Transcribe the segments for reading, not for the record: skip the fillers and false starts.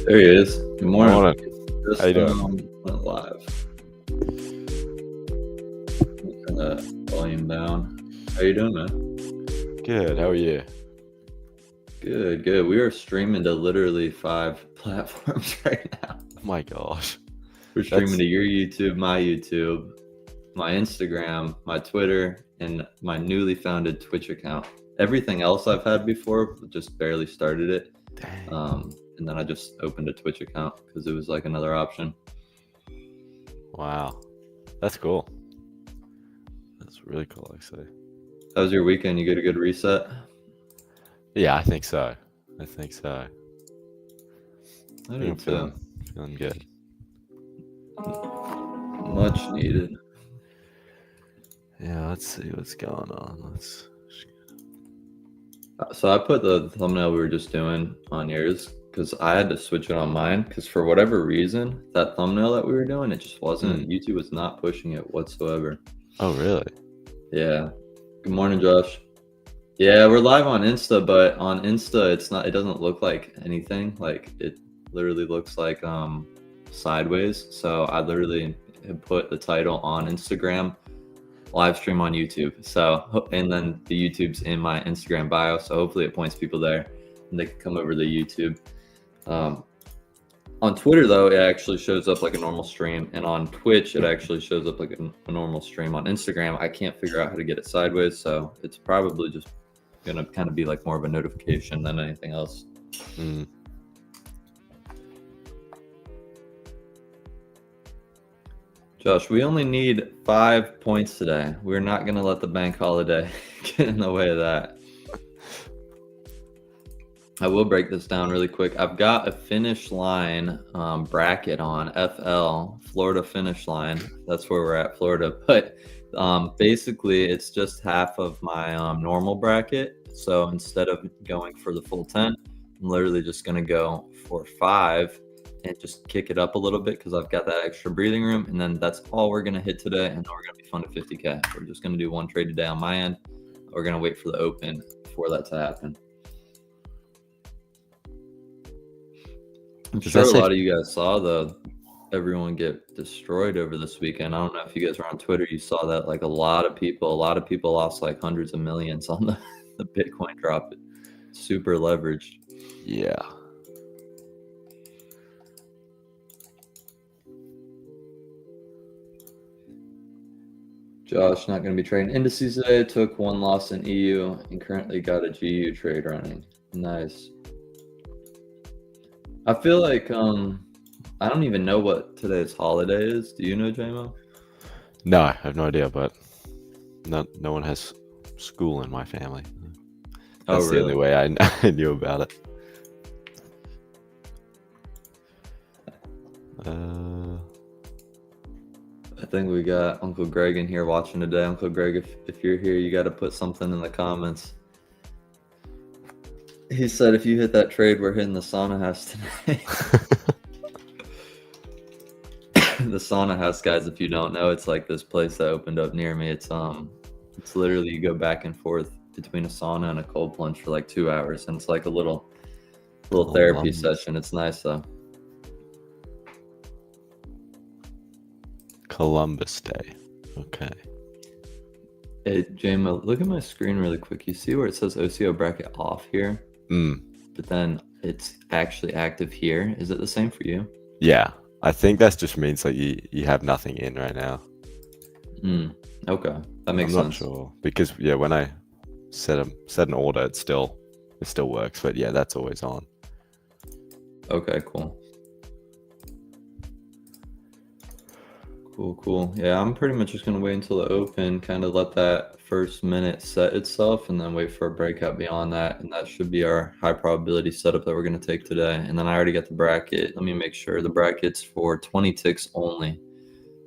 There he is. Good morning. Morning. Just How you doing? went live. Turn the volume down. How you doing, man? Good. How are you? Good, good. We are streaming to literally 5 platforms right now. Oh my gosh. We're streaming to your YouTube, my Instagram, my Twitter, and my newly founded Twitch account. Everything else I've had before, just barely started it. Dang. And then I just opened a Twitch account because it was like another option. Wow. That's cool. That's really cool, actually. How was your weekend? You get a good reset? Yeah, I think so. I do I'm too. feeling good. Much needed. Yeah, let's see what's going on. So I put the thumbnail we were just doing on yours because I had to switch it on mine because for whatever reason, that thumbnail that we were doing, it just wasn't, YouTube was not pushing it whatsoever. Oh, really? Yeah. Good morning, Josh. Yeah, we're live on Insta, but on Insta, it doesn't look like anything. Like it literally looks like sideways. So I literally put the title on Instagram, live stream on YouTube. So, and then the YouTube's in my Instagram bio. So hopefully it points people there and they can come over to YouTube. On Twitter though, it actually shows up like a normal stream. And on Twitch, it actually shows up like a normal stream. On Instagram, I can't figure out how to get it sideways. So it's probably just going to kind of be like more of a notification than anything else. Josh, we only need 5 points today. We're not going to let the bank holiday get in the way of that. I will break this down really quick. I've got a finish line bracket on FL, Florida finish line. That's where we're at, Florida. But basically, it's just half of my normal bracket. So instead of going for the full 10, I'm literally just going to go for 5 and just kick it up a little bit because I've got that extra breathing room. And then that's all we're going to hit today. And then we're going to be funded 50K. We're just going to do one trade today on my end. We're going to wait for the open for that to happen. I'm sure a lot of you guys saw everyone get destroyed over this weekend. I don't know if you guys were on Twitter. You saw that like a lot of people lost like hundreds of millions on the Bitcoin drop. Super leveraged. Yeah. Josh, not going to be trading indices today. Took one loss in EU and currently got a GU trade running. Nice. I feel like I don't even know what today's holiday is. Do you know, JMO? No, I have no idea, but no one has school in my family. That's the only way I knew about it. I think we got Uncle Greg in here watching today. Uncle Greg, if you're here, you got to put something in the comments. He said if you hit that trade, we're hitting the sauna house today. The sauna house, guys, if you don't know, it's like this place that opened up near me. It's literally you go back and forth between a sauna and a cold plunge for like 2 hours, and it's like a little therapy session. It's nice though. Columbus Day. Okay. Hey, JMO, look at my screen really quick. You see where it says OCO bracket off here? But then it's actually active here. Is it the same for you? Yeah. I think that just means that you have nothing in right now. Okay. That makes sense. I'm not sure. Because when I set an order, it still works. But yeah, that's always on. Okay, cool. Cool. Yeah, I'm pretty much just going to wait until the open, kind of let that first minute set itself, and then wait for a breakout beyond that. And that should be our high probability setup that we're going to take today. And then I already got the bracket. Let me make sure the bracket's for 20 ticks only.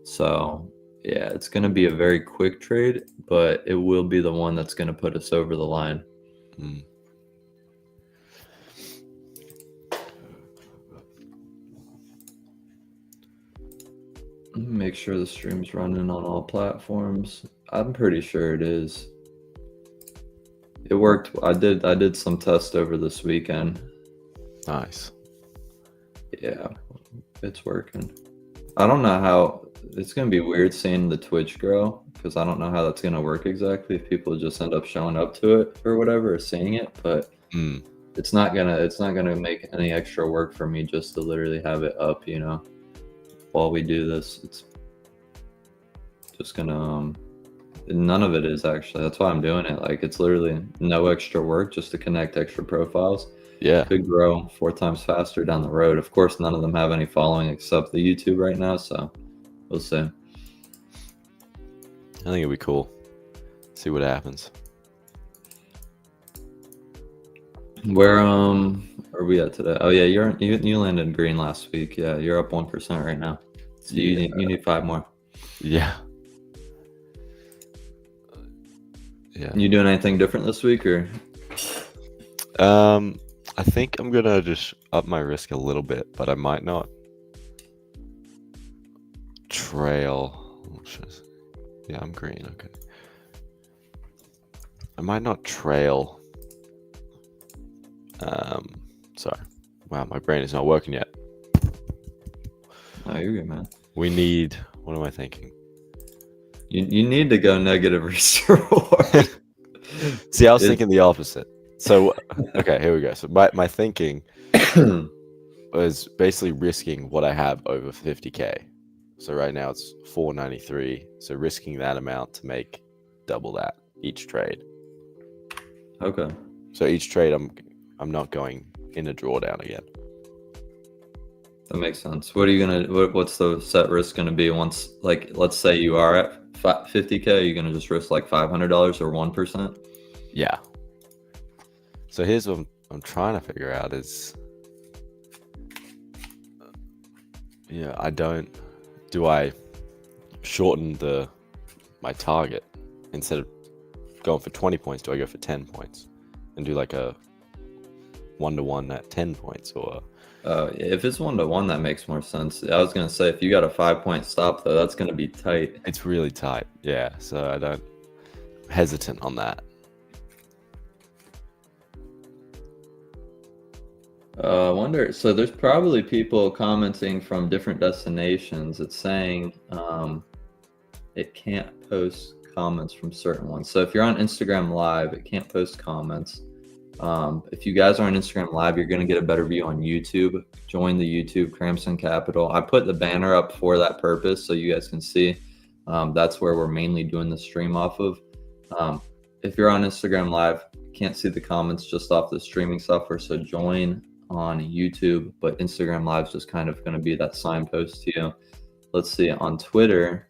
So yeah, it's going to be a very quick trade, but it will be the one that's going to put us over the line. Make sure the stream's running on all platforms. I'm pretty sure it is. It worked. I did some tests over this weekend. Nice. Yeah, it's working. I don't know how it's gonna be weird seeing the Twitch grow because I don't know how that's gonna work exactly if people just end up showing up to it or whatever or seeing it, but Mm, it's not gonna make any extra work for me just to literally have it up, while we do this. It's just gonna none of it is actually. That's why I'm doing it. Like it's literally no extra work just to connect extra profiles. yeah, Could grow 4 times faster down the road. Of course, none of them have any following except the YouTube right now, so we'll see. I think it'll be cool. See what happens. Where are we at today? Oh yeah, you landed green last week. Yeah, you're up 1% right now. So you need 5 more. Yeah. Yeah. You doing anything different this week or? I think I'm gonna just up my risk a little bit, but I might not trail. Yeah, I'm green. Okay. I might not trail. Sorry. Wow, my brain is not working yet. Oh, you're good, man. We need. What am I thinking? You need to go negative risk reward. See, I was thinking the opposite. So, okay, here we go. So my thinking was basically risking what I have over 50K. So right now it's 493. So risking that amount to make double that each trade. Okay. So each trade I'm not going in a drawdown again. That makes sense. What's the set risk gonna be once, like, let's say you are at 50K, you're gonna just risk like $500 or 1%? Yeah. So here's what I'm trying to figure out is, do I shorten my target instead of going for 20 points? Do I go for 10 points and do like a 1-to-1 at 10 points or? If it's 1-to-1, that makes more sense. I was gonna say if you got a 5-point stop though, that's gonna be tight. It's really tight. Yeah. So I'm hesitant on that. I wonder. So there's probably people commenting from different destinations. It's saying it can't post comments from certain ones. So if you're on Instagram Live, it can't post comments. If you guys are on Instagram Live, you're going to get a better view on YouTube. Join the YouTube Cramson Capital. I put the banner up for that purpose so you guys can see. That's where we're mainly doing the stream off of. If you're on Instagram Live, can't see the comments just off the streaming software. So join on YouTube, but Instagram Live is just kind of going to be that signpost to you. Let's see, on Twitter,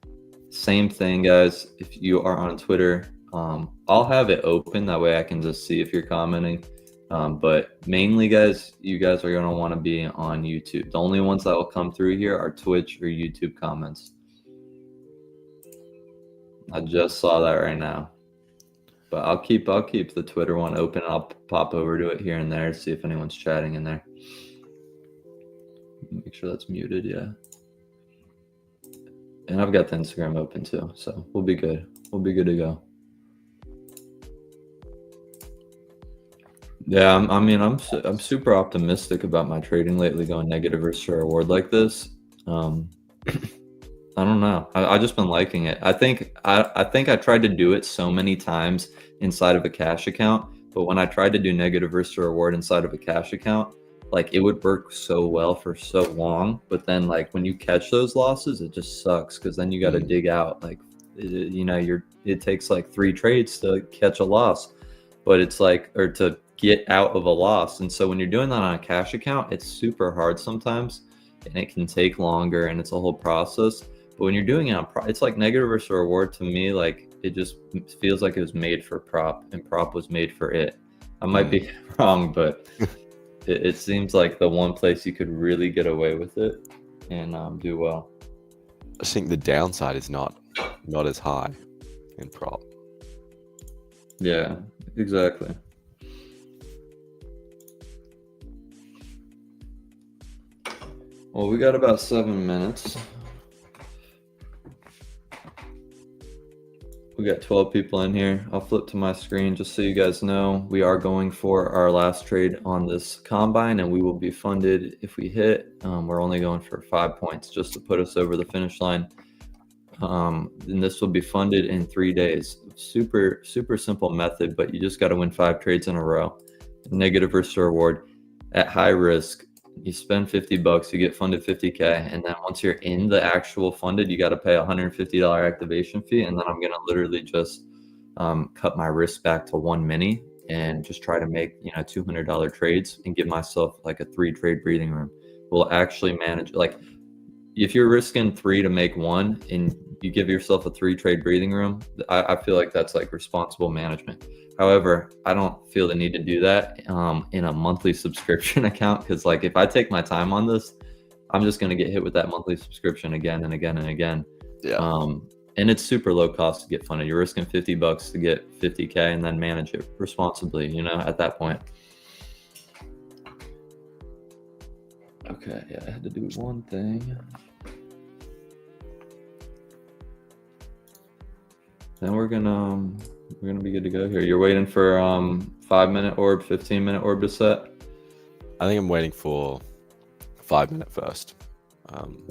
same thing, guys. If you are on Twitter, I'll have it open. That way I can just see if you're commenting. But mainly, guys, you guys are going to want to be on YouTube. The only ones that will come through here are Twitch or YouTube comments. I just saw that right now. But I'll keep the Twitter one open. I'll pop over to it here and there, see if anyone's chatting in there. Make sure that's muted, yeah. And I've got the Instagram open too, so we'll be good. We'll be good to go. Yeah, I'm super optimistic about my trading lately, going negative risk reward like this. I don't know. I just been liking it. I think I tried to do it so many times inside of a cash account, but when I tried to do negative risk to reward inside of a cash account, like it would work so well for so long, but then like when you catch those losses, it just sucks because then you got to dig out. Like it takes like 3 trades to catch a loss, but it's like, or to get out of a loss. And so when you're doing that on a cash account, it's super hard sometimes, and it can take longer, and it's a whole process. But when you're doing it on it's like negative risk reward to me, like it just feels like it was made for prop, and prop was made for it. I might be wrong, but it seems like the one place you could really get away with it and do well. I think the downside is not as high in prop. Yeah, exactly. Well, we got about 7 minutes. We got 12 people in here. I'll flip to my screen just so you guys know. We are going for our last trade on this combine, and we will be funded if we hit. We're only going for 5 points just to put us over the finish line. And this will be funded in 3 days. Super simple method, but you just got to win 5 trades in a row. Negative versus reward. At high risk, you spend $50, you get funded 50K, and then once you're in the actual funded, you got to pay a $150 activation fee, and then I'm gonna literally just cut my risk back to 1 mini and just try to make $200 trades and give myself like a 3 trade breathing room. We'll actually manage, like, if you're risking 3 to make 1 and you give yourself a 3 trade breathing room, I feel like that's like responsible management. However, I don't feel the need to do that in a monthly subscription account, because like if I take my time on this, I'm just going to get hit with that monthly subscription again and again and again. Yeah. And it's super low cost to get funded. You're risking $50 to get 50K and then manage it responsibly, at that point. Okay, yeah, I had to do one thing. Then we're gonna be good to go here. You're waiting for 5-minute orb, 15-minute orb to set? I think I'm waiting for 5-minute first. I'm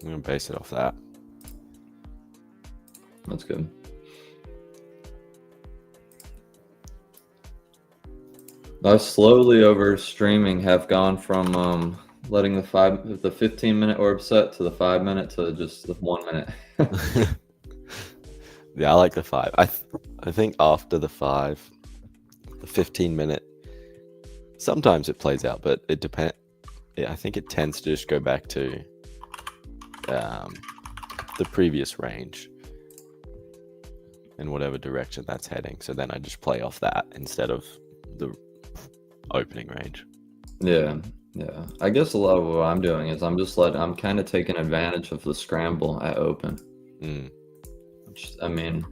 gonna base it off that. That's good. I slowly over streaming have gone from letting the 15-minute orb set to the 5-minute to just the 1 minute. Yeah, I like the 5. I think after the 5, the 15-minute, sometimes it plays out, but it depends. I think it tends to just go back to the previous range in whatever direction that's heading. So then I just play off that instead of the opening range. Yeah. I guess a lot of what I'm doing is I'm kind of taking advantage of the scramble at open. I mean,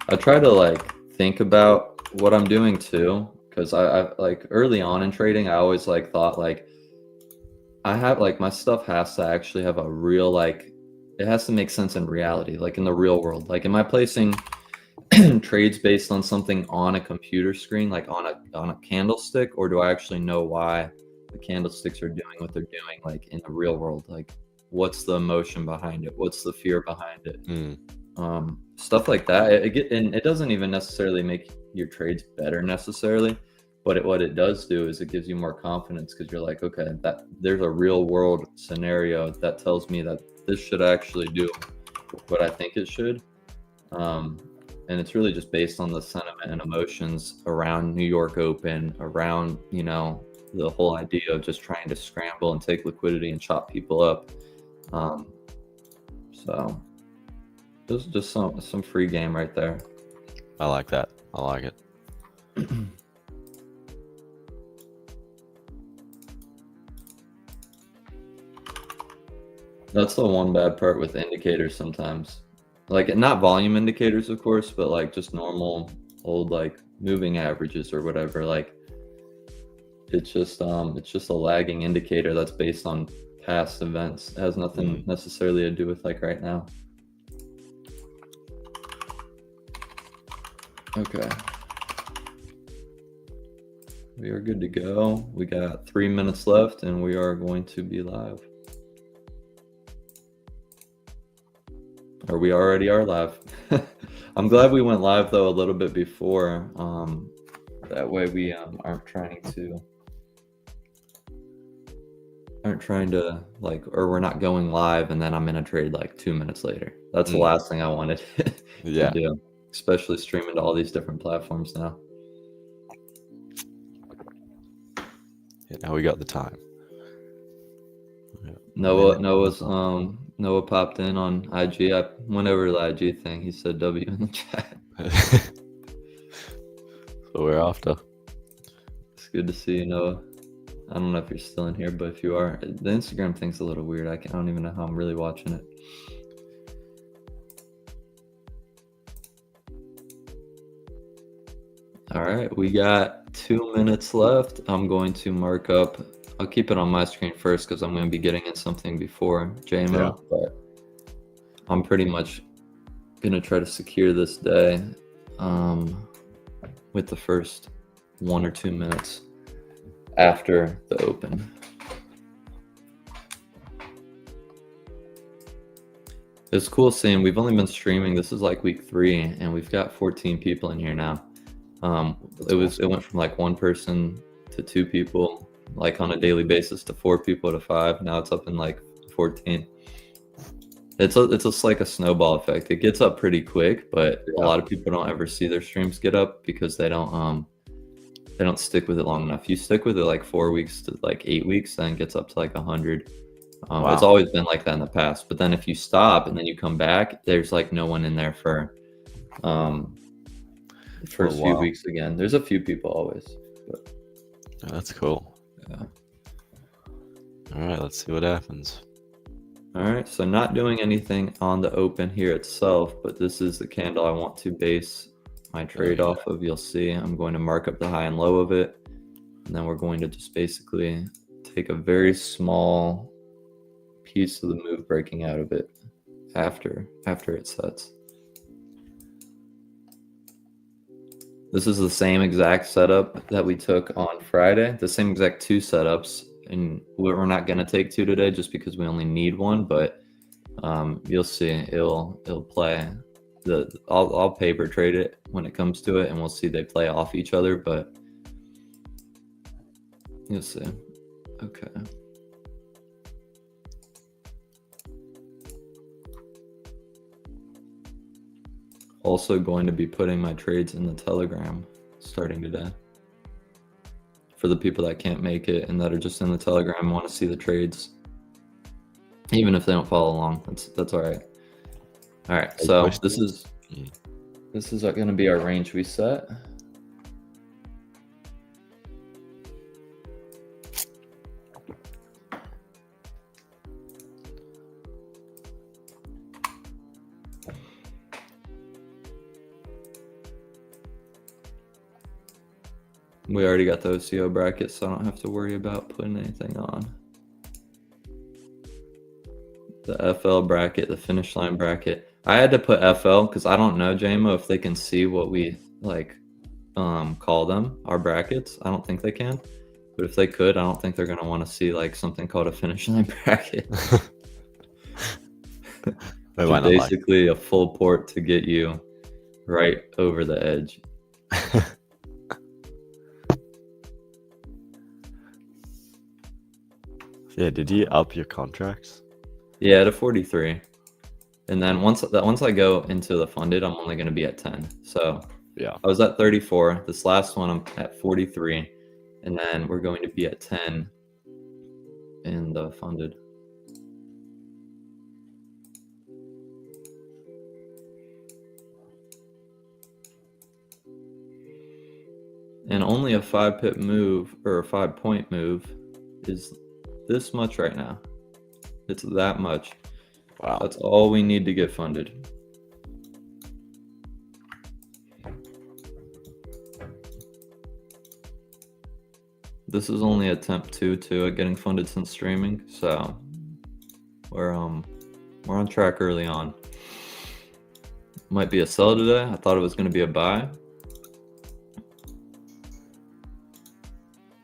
I try to like think about what I'm doing too, because I like early on in trading, I always like thought like I have like my stuff has to actually have a real, like, it has to make sense in reality, like in the real world. Like, am I placing trades based on something on a computer screen, like on a candlestick, or do I actually know why the candlesticks are doing what they're doing, like in the real world? Like, what's the emotion behind it? What's the fear behind it? Stuff like that. And it doesn't even necessarily make your trades better necessarily, but what it does do is it gives you more confidence, because you're like, okay, that there's a real world scenario that tells me that this should actually do what I think it should. And it's really just based on the sentiment and emotions around New York Open, around, the whole idea of just trying to scramble and take liquidity and chop people up. So this is just some free game right there. I like that. I like it. That's the one bad part with indicators sometimes. Like, not volume indicators, of course, but like just normal old like moving averages or whatever. Like, it's just a lagging indicator that's based on past events. It has nothing necessarily to do with like right now. Okay. We are good to go. We got 3 minutes left and we are going to be live. Or we already are live. I'm glad we went live though a little bit before. That way we aren't trying to like, or we're not going live and then I'm in a trade like 2 minutes later. That's the last thing I wanted to do, especially streaming to all these different platforms now. Yeah, now we got the time. Noah popped in on IG. I went over to the IG thing. He said W in the chat. So we're after. It's good to see you, Noah. I don't know if you're still in here, but if you are, the Instagram thing's a little weird. I don't even know how I'm really watching it. All right, we got 2 minutes left. I'm going to mark up. I'll keep it on my screen first because I'm going to be getting in something before JMO, but I'm pretty much gonna try to secure this day with the first 1 or 2 minutes after the open. It's cool seeing we've only been streaming. This is like week 3, and we've got 14 people in here now. It went from like 1 person to 2 people, like on a daily basis, to 4 people to 5. Now it's up in like 14. It's just like a snowball effect. It gets up pretty quick, but a lot of people don't ever see their streams get up because they don't stick with it long enough. You stick with it like 4 weeks to like 8 weeks, then it gets up to like 100. It's always been like that in the past. But then if you stop and then you come back, there's like no one in there for the first few weeks again. There's a few people always. But, that's cool. Yeah. All right, let's see what happens. All right, so not doing anything on the open here itself, but this is the candle I want to base my trade off of. You'll see I'm going to mark up the high and low of it, and then we're going to just basically take a very small piece of the move breaking out of it after it sets. This is the same exact setup that we took on Friday, the same exact 2 setups. And we're not going to take 2 today just because we only need 1, but you'll see it'll play. I'll paper trade it when it comes to it, and we'll see they play off each other, but you'll see. Okay. Also going to be putting my trades in the Telegram starting today. For the people that can't make it and that are just in the Telegram and want to see the trades, even if they don't follow along, that's all right. All right, so this is going to be our range we set. We already got the OCO bracket, so I don't have to worry about putting anything on. The FL bracket, the finish line bracket. I had to put FL because I don't know, JMO, if they can see what we like call them, our brackets. I don't think they can. But if they could, I don't think they're going to want to see like something called a finish line bracket. Basically a full port to get you right over the edge. Yeah, did you up your contracts? Yeah, to 43. And then once I go into the funded, I'm only going to be at 10. So yeah, I was at 34. This last one, I'm at 43. And then we're going to be at 10 in the funded. And only a 5 pip move or a 5 point move is this much right now. It's that much. Wow. That's all we need to get funded. This is only attempt 2 at getting funded since streaming, so we're on track early on. Might be a sell today. I thought it was going to be a buy.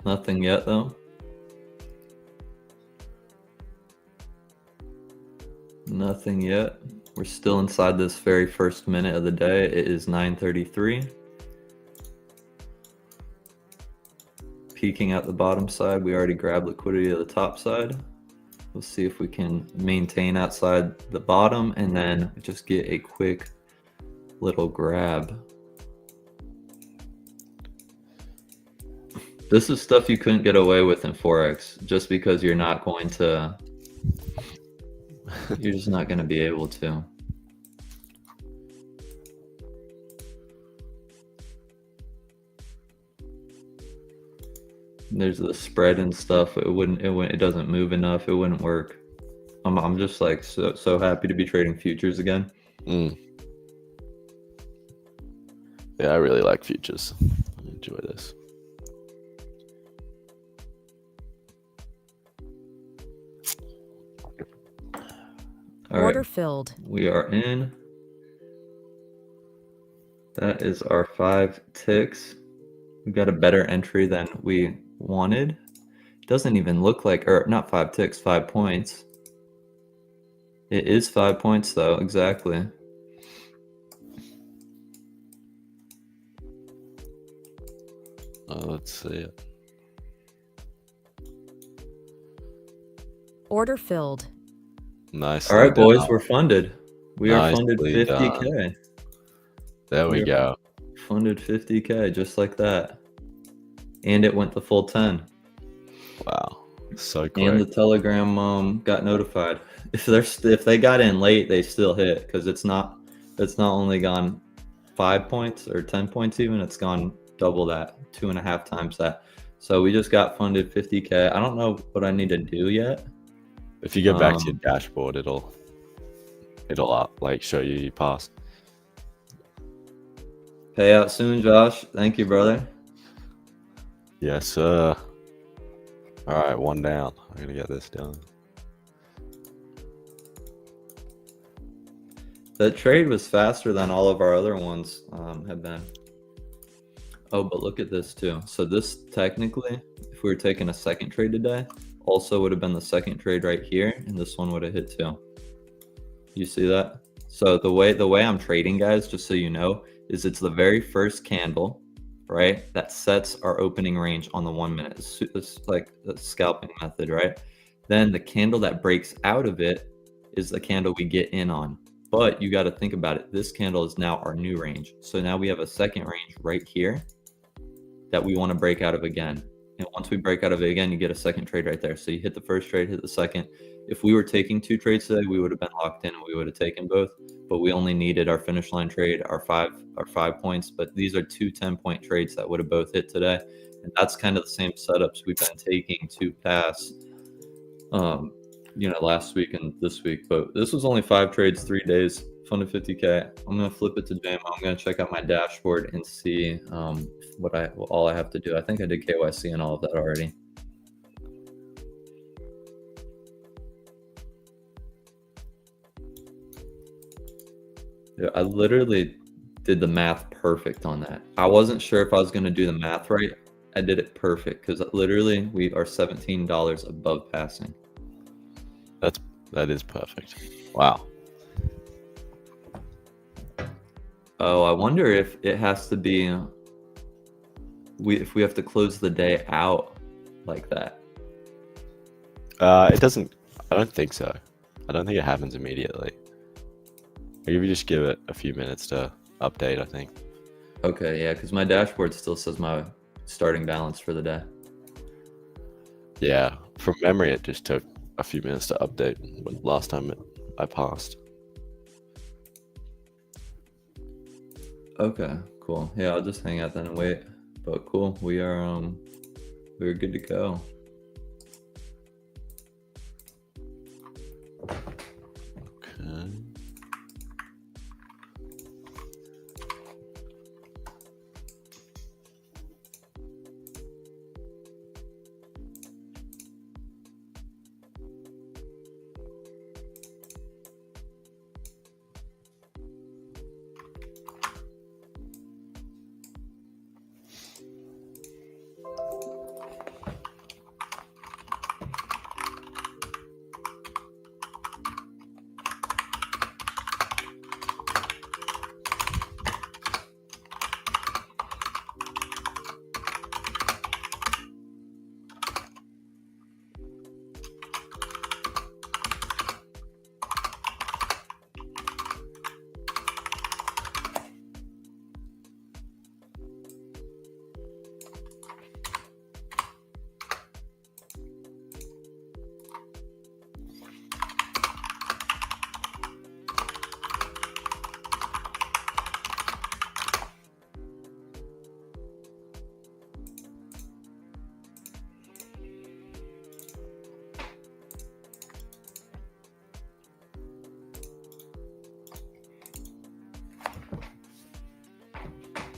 Nothing yet though. Nothing yet. We're still inside this very first minute of the day. It is 9:33. Peeking at the bottom side, we already grabbed liquidity at the top side. We'll see if we can maintain outside the bottom and then just get a quick little grab. This is stuff you couldn't get away with in Forex just because you're not going to, you're just not going to be able to. There's the spread and stuff. It doesn't move enough. It wouldn't work. I'm just like so happy to be trading futures again. Yeah, I really like futures. I enjoy this. Order filled. We are in. That is our 5 ticks. We got a better entry than we wanted. Doesn't even look like, or not 5 ticks, 5 points. It is 5 points though, exactly. Let's see it. Order filled. Nice. All right, boys, we're funded. We are funded Nicely 50K. There we go. Funded 50K, just like that. And it went the full 10. Wow. So quick. And the Telegram got notified. If they got in late, they still hit, because it's not only gone 5 points or 10 points even, it's gone double that, 2.5 times that. So we just got funded 50K. I don't know what I need to do yet. If you go back to your dashboard, it'll like show you passed. Payout soon, Josh. Thank you, brother. Yes, sir. All right, one down. I'm gonna get this done. That trade was faster than all of our other ones have been. Oh, but look at this too. So this technically, if we were taking a second trade today, also would have been the second trade right here, and this one would have hit too. You see that? So the way I'm trading, guys, just so you know, is it's the very first candle, right, that sets our opening range on the 1 minute. It's like the scalping method, right? Then the candle that breaks out of it is the candle we get in on. But you got to think about it. This candle is now our new range. So now we have a second range right here that we want to break out of again. And once we break out of it again, you get a second trade right there. So you hit the first trade, hit the second. If we were taking 2 trades today, we would have been locked in and we would have taken both. But we only needed our finish line trade, our 5 points. But these are 2 10-point trades that would have both hit today. And that's kind of the same setups we've been taking to pass, last week and this week. But this was only 5 trades, 3 days, funded 50K. I'm gonna flip it to JMO. I'm gonna check out my dashboard and see all I have to do. I think I did KYC and all of that already. Yeah, I literally did the math perfect on that. I wasn't sure if I was gonna do the math right. I did it perfect because literally we are $17 above passing. That is perfect. Wow. Oh, I wonder if it has to be if we have to close the day out like that. It doesn't. I don't think so. I don't think it happens immediately. Maybe just give it a few minutes to update, I think. Okay, yeah, because my dashboard still says my starting balance for the day. Yeah, from memory, it just took a few minutes to update when last time I passed. Okay, cool. Yeah, I'll just hang out then and wait. But cool, we're good to go. Okay.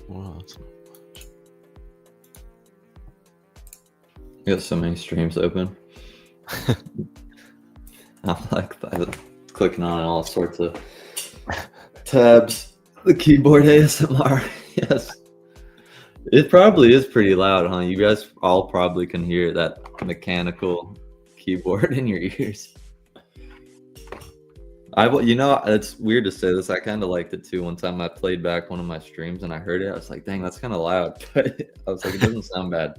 Wow, that's not much. You got so many streams open. I'm like clicking on all sorts of tabs. The keyboard ASMR. Yes. It probably is pretty loud, huh? You guys all probably can hear that mechanical keyboard in your ears. It's weird to say this. I kind of liked it too. One time I played back one of my streams and I heard it. I was like, dang, that's kind of loud. But I was like, it doesn't sound bad.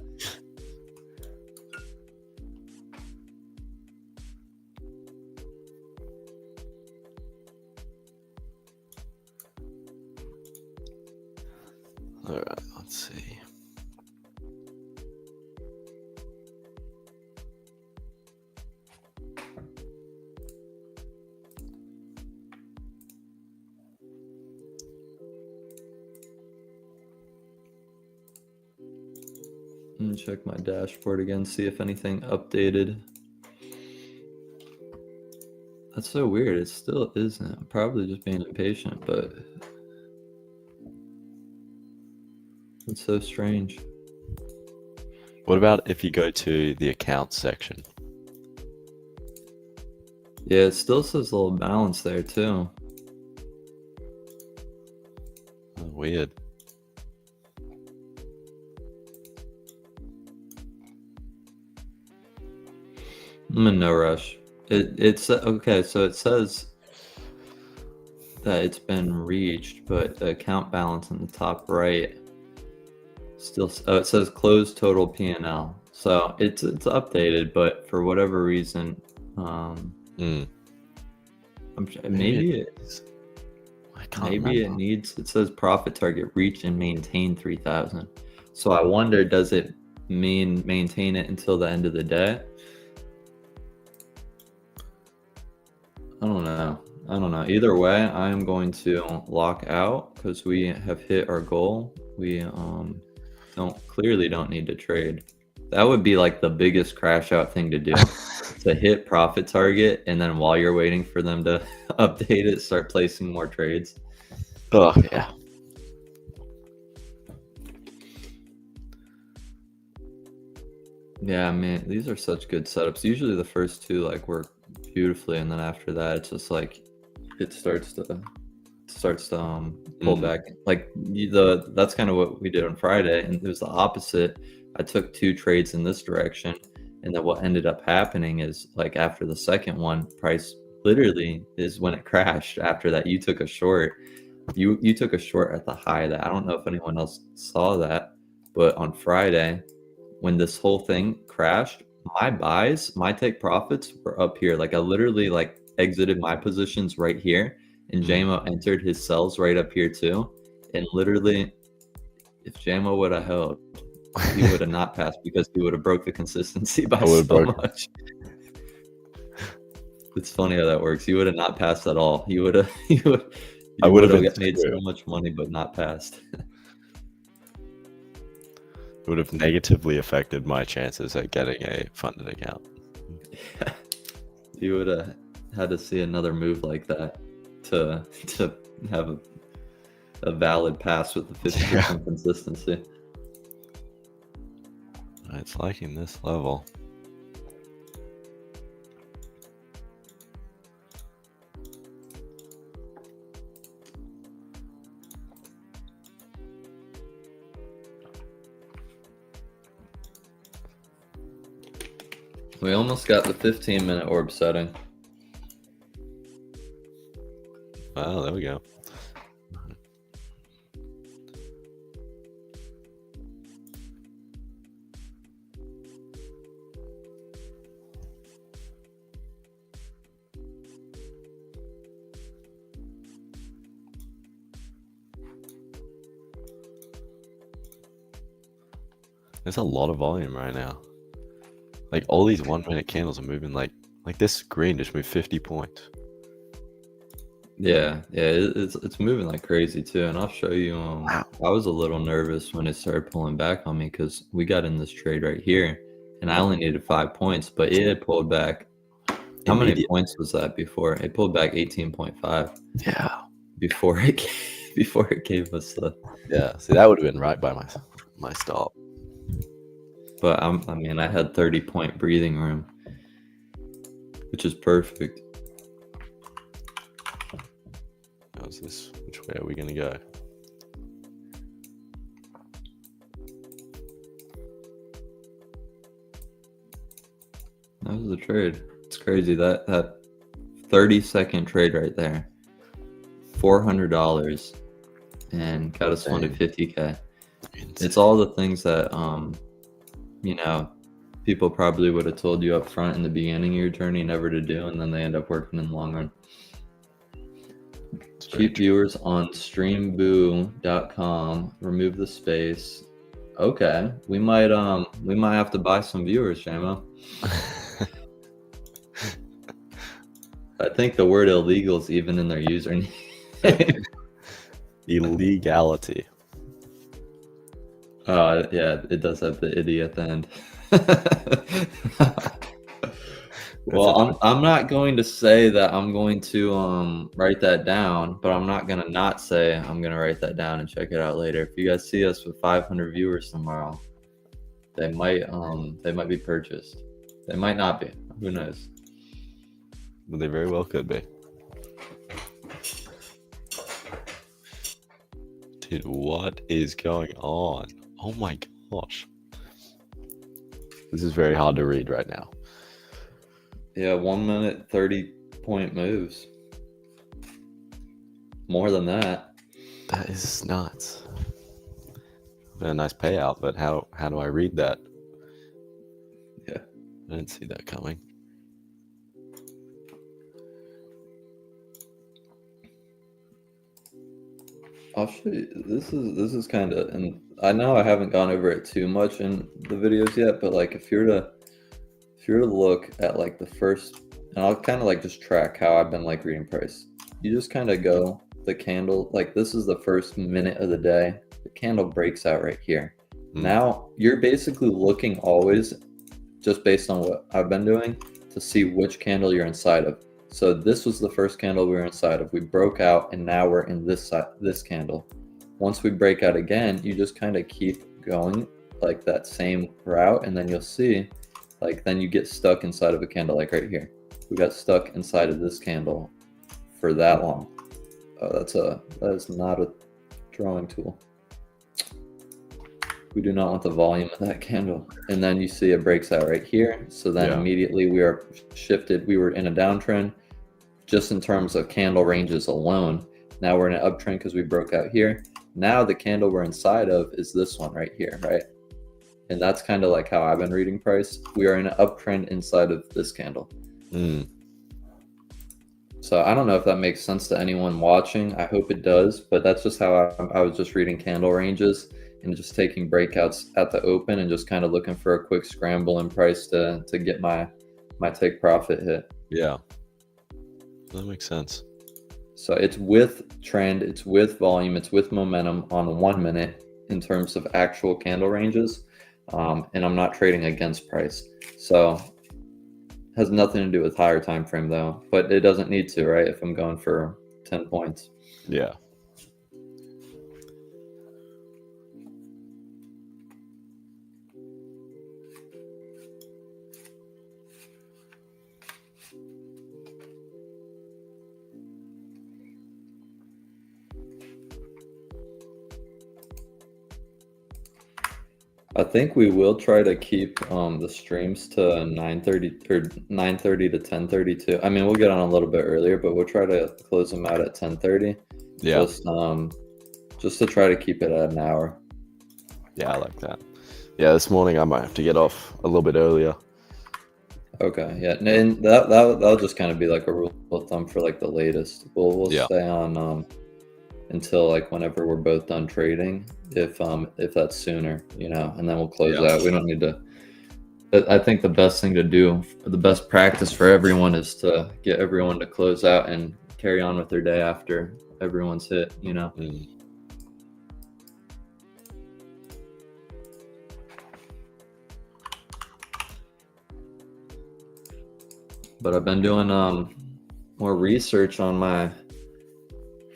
All right, let's see. Let me check my dashboard again, see if anything updated. That's so weird. It still isn't. I'm probably just being impatient, but it's so strange. What about if you go to the accounts section? Yeah, it still says a little balance there too. Oh, weird. I'm in no rush. It's okay, so it says that it's been reached, but the account balance in the top right still it says closed total P&L. So it's updated, but for whatever reason, maybe it needs, it says profit target reach and maintain 3,000. So I wonder, does it mean maintain it until the end of the day? I don't know. Either way, I am going to lock out because we have hit our goal. We clearly don't need to trade. That would be like the biggest crash out thing to do. To hit profit target, and then while you're waiting for them to update it, start placing more trades. Oh yeah. Yeah, I mean, these are such good setups. Usually the first two like work beautifully, and then after that it's just like it starts to pull back. Like that's kind of what we did on Friday, and it was the opposite. I took 2 trades in this direction, and then what ended up happening is like after the second one, price literally is when it crashed. After that, you took a short. You took a short at the high. That I don't know if anyone else saw that, but on Friday, when this whole thing crashed, my buys, my take profits were up here. Like I literally like exited my positions right here, and JMO entered his sells right up here too. And literally, if JMO would have held, he would have not passed because he would have broke the consistency by so much. It's funny how that works. He would have not passed at all. He would have. I would have made so much money, but not passed. It would have negatively affected my chances at getting a funded account. Yeah. You would have had to see another move like that to have a valid pass with the 50% consistency. It's liking this level. We almost got the 15-minute orb setting. Oh, there we go. There's a lot of volume right now. Like all these 1-minute candles are moving like this green just moved 50 points. Yeah, it's moving like crazy too, and I'll show you. Wow. I was a little nervous when it started pulling back on me because we got in this trade right here, and I only needed 5 points, but it had pulled back. How many points was that before? It pulled back 18.5. Yeah. Before it gave us the. Yeah. See, that would have been right by my stop. But I mean, I had 30-point breathing room, which is perfect. How's this? Which way are we gonna go? That was the trade. It's crazy that 30-second trade right there. $400 and got us Insane. 50K. Insane. It's all the things that people probably would have told you up front in the beginning of your journey never to do, and then they end up working in the long run. Keep viewers on streamboo.com. Remove the space. Okay, we might have to buy some viewers, Shamo. I think the word illegal is even in their username. Illegality. Yeah, it does have the itty at the end. Well, I'm not going to say that I'm going to write that down, but I'm not gonna not say I'm gonna write that down and check it out later. If you guys see us with 500 viewers tomorrow, they might be purchased. They might not be. Who knows? But they very well could be. Dude, what is going on? Oh my gosh. This is very hard to read right now. Yeah, 1 minute, 30-point moves. More than that. That is nuts. A nice payout, but how do I read that? Yeah. I didn't see that coming. I'll show you. This is kind of, and I know I haven't gone over it too much in the videos yet, but like if you're to look at like the first, and I'll kind of like just track how I've been like reading price. You just kind of go the candle, like this is the first minute of the day. The candle breaks out right here. Now you're basically looking always just based on what I've been doing to see which candle you're inside of. So this was the first candle we were inside of. We broke out and now we're in this candle. Once we break out again, you just kind of keep going like that same route, and then you'll see like then you get stuck inside of a candle like right here. We got stuck inside of this candle for that long. Oh, that is not a drawing tool. We do not want the volume of that candle. And then you see it breaks out right here. So then immediately we are shifted. We were in a downtrend just in terms of candle ranges alone. Now we're in an uptrend because we broke out here. Now the candle we're inside of is this one right here, right? And that's kind of like how I've been reading price. We are in an uptrend inside of this candle. So I don't know if that makes sense to anyone watching. I hope it does, but that's just how I was just reading candle ranges and just taking breakouts at the open and just kind of looking for a quick scramble in price to get my take profit hit. Yeah, that makes sense. So it's with trend, it's with volume, it's with momentum on 1 minute in terms of actual candle ranges. And I'm not trading against price. So has nothing to do with higher time frame though, but it doesn't need to, right? If I'm going for 10 points. Yeah. I think we will try to keep the streams to 9:30 or 9:30 to 10:32. I mean, we'll get on a little bit earlier, but we'll try to close them out at 10:30. Yeah. Just to try to keep it at an hour. Yeah, I like that. Yeah, this morning I might have to get off a little bit earlier. Okay, yeah, and that'll just kind of be like a rule of thumb for like the latest. We'll stay on until like whenever we're both done trading, if that's sooner, and then we'll close out. We don't need to. I think the best thing to do, the best practice for everyone is to get everyone to close out and carry on with their day after everyone's hit, But I've been doing more research on my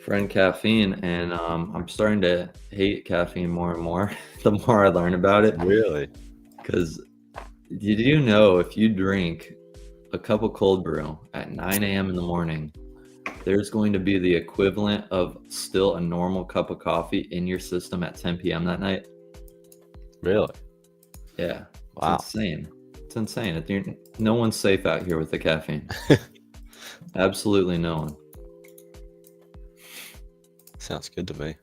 friend caffeine, and I'm starting to hate caffeine more and more the more I learn about it. Really? Because did you know if you drink a cup of cold brew at 9 a.m. in the morning, there's going to be the equivalent of still a normal cup of coffee in your system at 10 p.m. that night. Really? Yeah. Wow. It's insane. It's insane. No one's safe out here with the caffeine. Absolutely no one. Sounds good to me.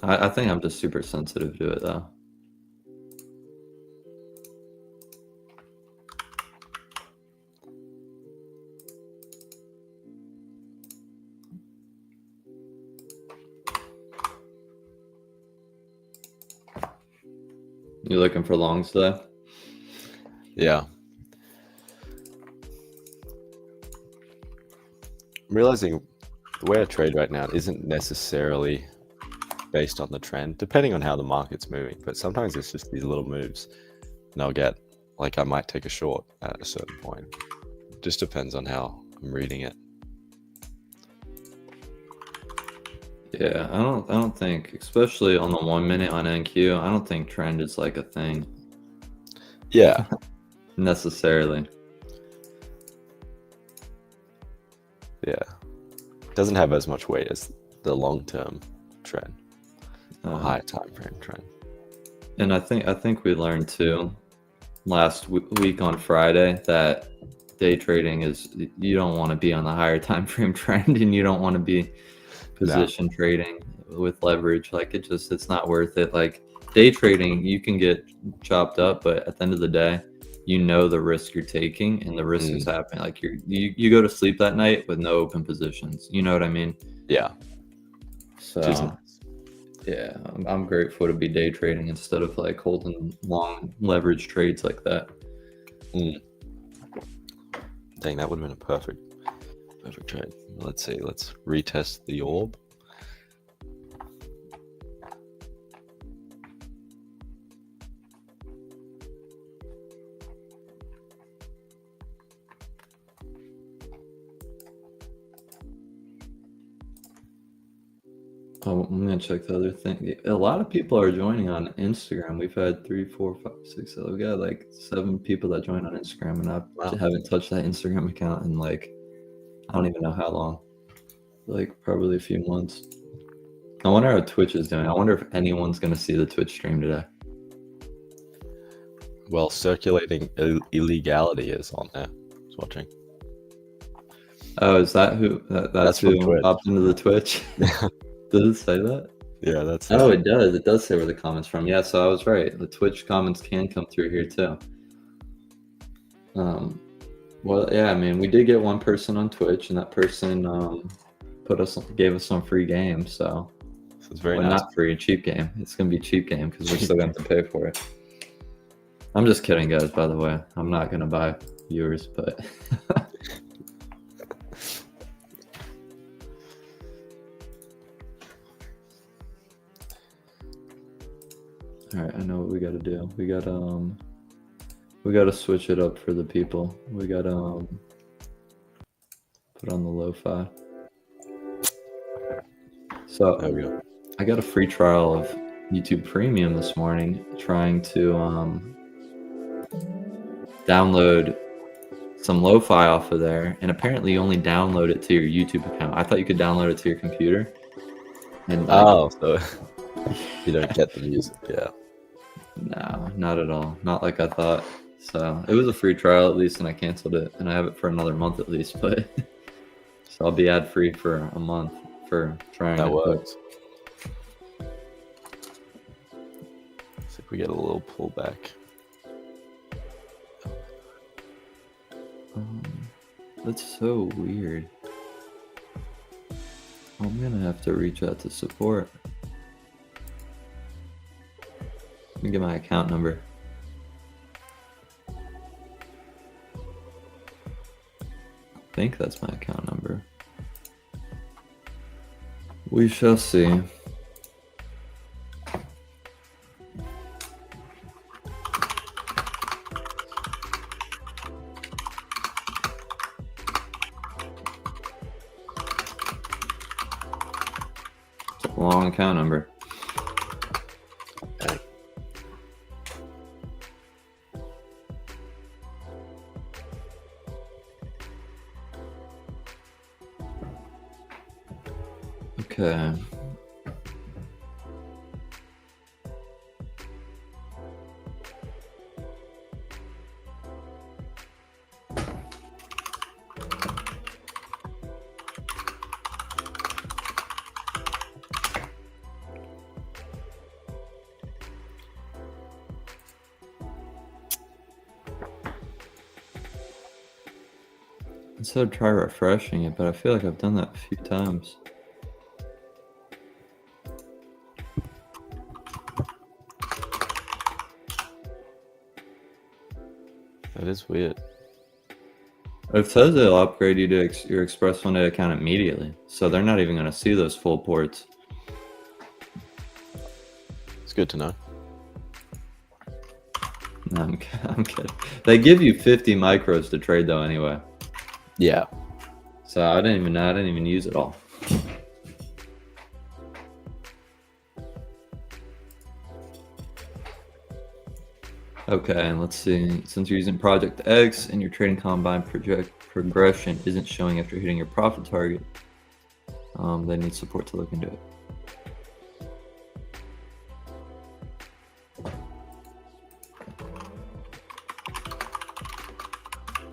I think I'm just super sensitive to it, though. You looking for longs today? Yeah. I'm realizing the way I trade right now isn't necessarily based on the trend, depending on how the market's moving. But sometimes it's just these little moves, and I'll get, like, I might take a short at a certain point. It just depends on how I'm reading it. Yeah, I don't think, especially on the 1 minute on NQ, I don't think trend is like a thing Yeah. necessarily. Yeah. It doesn't have as much weight as the long-term trend, high time frame trend. And I think we learned too last week on Friday that day trading is, you don't want to be on the higher time frame trend, and you don't want to be position trading with leverage. Like, it's not worth it. Like, day trading, you can get chopped up, but at the end of the day, you know the risk you're taking, and the risk is happening. Like, you go to sleep that night with no open positions. You know what I mean? Yeah. So yeah, I'm grateful to be day trading instead of like holding long leverage trades like that. Dang, that would have been a perfect trade. Let's see. Let's retest the orb. Oh, I'm gonna check the other thing. A lot of people are joining on Instagram. We've had 3, 4, 5, 6. So we've got like 7 people that join on Instagram, and I haven't touched that Instagram account in like, I don't even know how long. Like, probably a few months. I wonder how Twitch is doing. I wonder if anyone's gonna see the Twitch stream today. Well, circulating illegality is on there. I was watching. Oh, is that who? That's who popped into the Twitch? Does it say that? Yeah, that's. Oh, it does. It does say where the comments from. Yeah, so I was right. The Twitch comments can come through here too. Well, yeah, I mean, we did get one person on Twitch, and that person gave us some free games. So it's very nice. Not free, cheap game. It's gonna be a cheap game because we're still gonna have to pay for it. I'm just kidding, guys. By the way, I'm not gonna buy viewers, but. All right, I know what we got to do. We got to switch it up for the people. We got to put on the lo-fi. So there we go. I got a free trial of YouTube Premium this morning, trying to download some lo-fi off of there, and apparently you only download it to your YouTube account. I thought you could download it to your computer. And so you don't get the music. Yeah. No, not at all. Not like I thought. So it was a free trial at least, and I canceled it, and I have it for another month at least. But so I'll be ad free for a month for trying. That works. See if we get a little pullback. That's so weird. I'm gonna have to reach out to support. Let me get my account number. I think that's my account number. We shall see. Long account number. Okay. Okay. I said try refreshing it, but I feel like I've done that a few times. That is weird. It says it'll upgrade you to your Express One Day account immediately, so they're not even going to see those full ports. It's good to know. No, I'm kidding. They give you 50 micros to trade though anyway. Yeah. So I didn't even use it all. Okay, and let's see. Since you're using Project X and your trading combine progression isn't showing after hitting your profit target, they need support to look into it.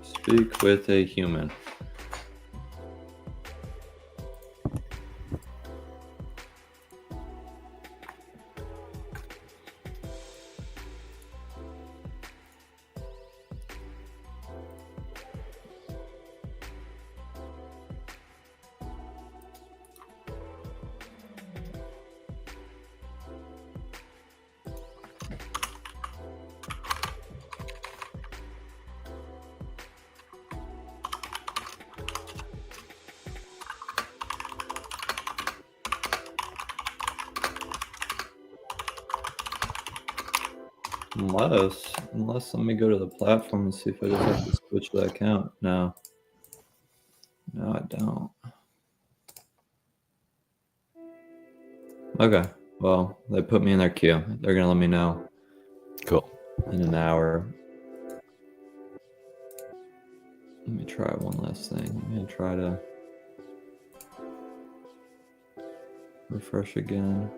Speak with a human. Unless let me go to the platform and see if I just have to switch the account. No, I don't. Okay, well, they put me in their queue. They're gonna let me know. Cool. In an hour. Let me try one last thing. I'm gonna try to refresh again.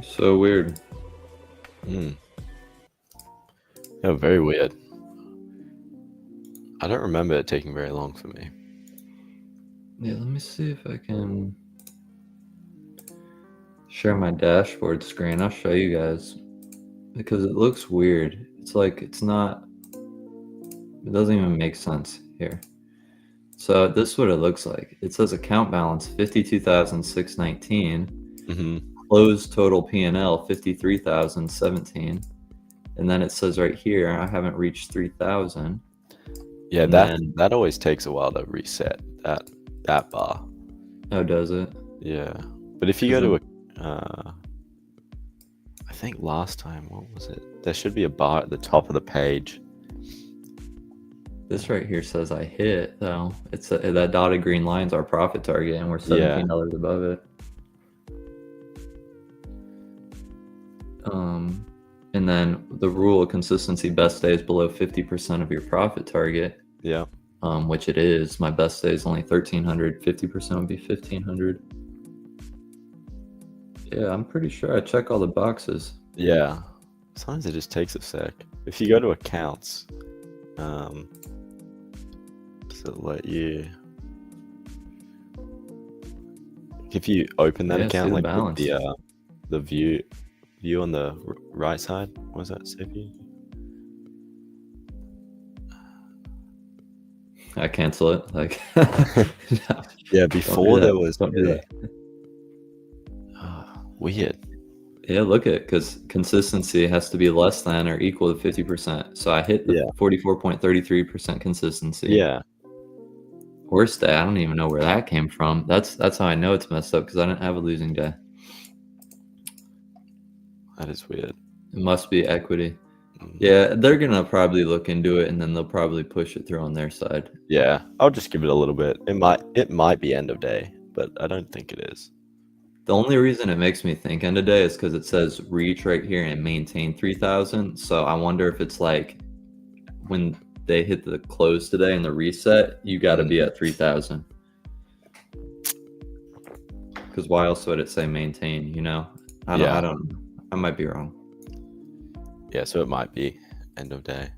So weird. Yeah, very weird. I don't remember it taking very long for me. Yeah, let me see if I can share my dashboard screen. I'll show you guys because it looks weird. It's like it doesn't even make sense here. So this is what it looks like. It says account balance 52,619. Mm-hmm. Closed total P&L 53,017. And then it says right here, I haven't reached 3,000. Yeah, that always takes a while to reset that bar. Oh, does it? Yeah, but if you go to I think last time, what was it? There should be a bar at the top of the page. This right here says I hit though. It's that dotted green line's our profit target, and we're $17 above it. And then the rule of consistency: best day is below 50% of your profit target. Yeah. Which it is. My best day is only 1,300. 50% would be 1,500. Yeah, I'm pretty sure I check all the boxes. Yeah. Sometimes it just takes a sec. If you go to accounts, does it let you? If you open that account, like with the view on the right side, what was that? CPU? I cancel it. Like, yeah, before there was weird. Yeah, look at, because consistency has to be less than or equal to 50%. So I hit the 44.33% consistency. Yeah. Worst day, I don't even know where that came from. That's how I know it's messed up, because I didn't have a losing day. That is weird. It must be equity. Yeah, they're gonna probably look into it, and then they'll probably push it through on their side. Yeah, I'll just give it a little bit. It might be end of day, but I don't think it is. The only reason it makes me think end of day is because it says reach right here and maintain 3,000. So I wonder if it's like when they hit the close today and the reset, you got to be at 3,000. Because why else would it say maintain? You know, I don't know. I might be wrong. Yeah, so it might be end of day.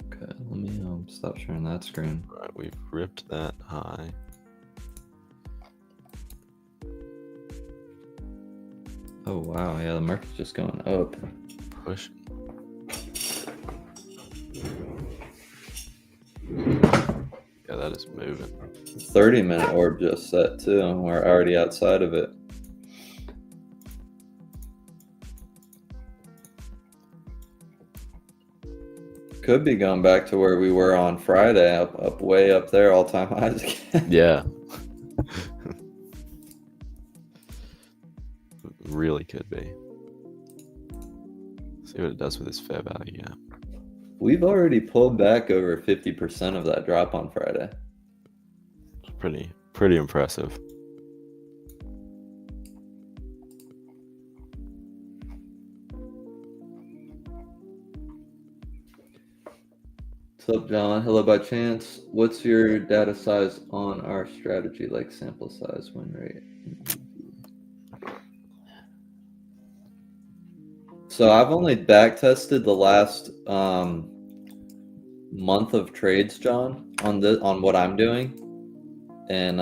Okay, let me stop sharing that screen. Right, we've ripped that high. Oh wow, yeah, the market's just going up. Push. Yeah, that is moving. 30-minute orb just set too. We're already outside of it. Could be going back to where we were on Friday, up way up there, all-time highs again. Yeah. Really could be. See what it does with this fair value gap. We've already pulled back over 50% of that drop on Friday. It's pretty impressive. What's up, John? Hello by chance. What's your data size on our strategy, like sample size, win rate? So I've only back tested the last month of trades, John, on what I'm doing, and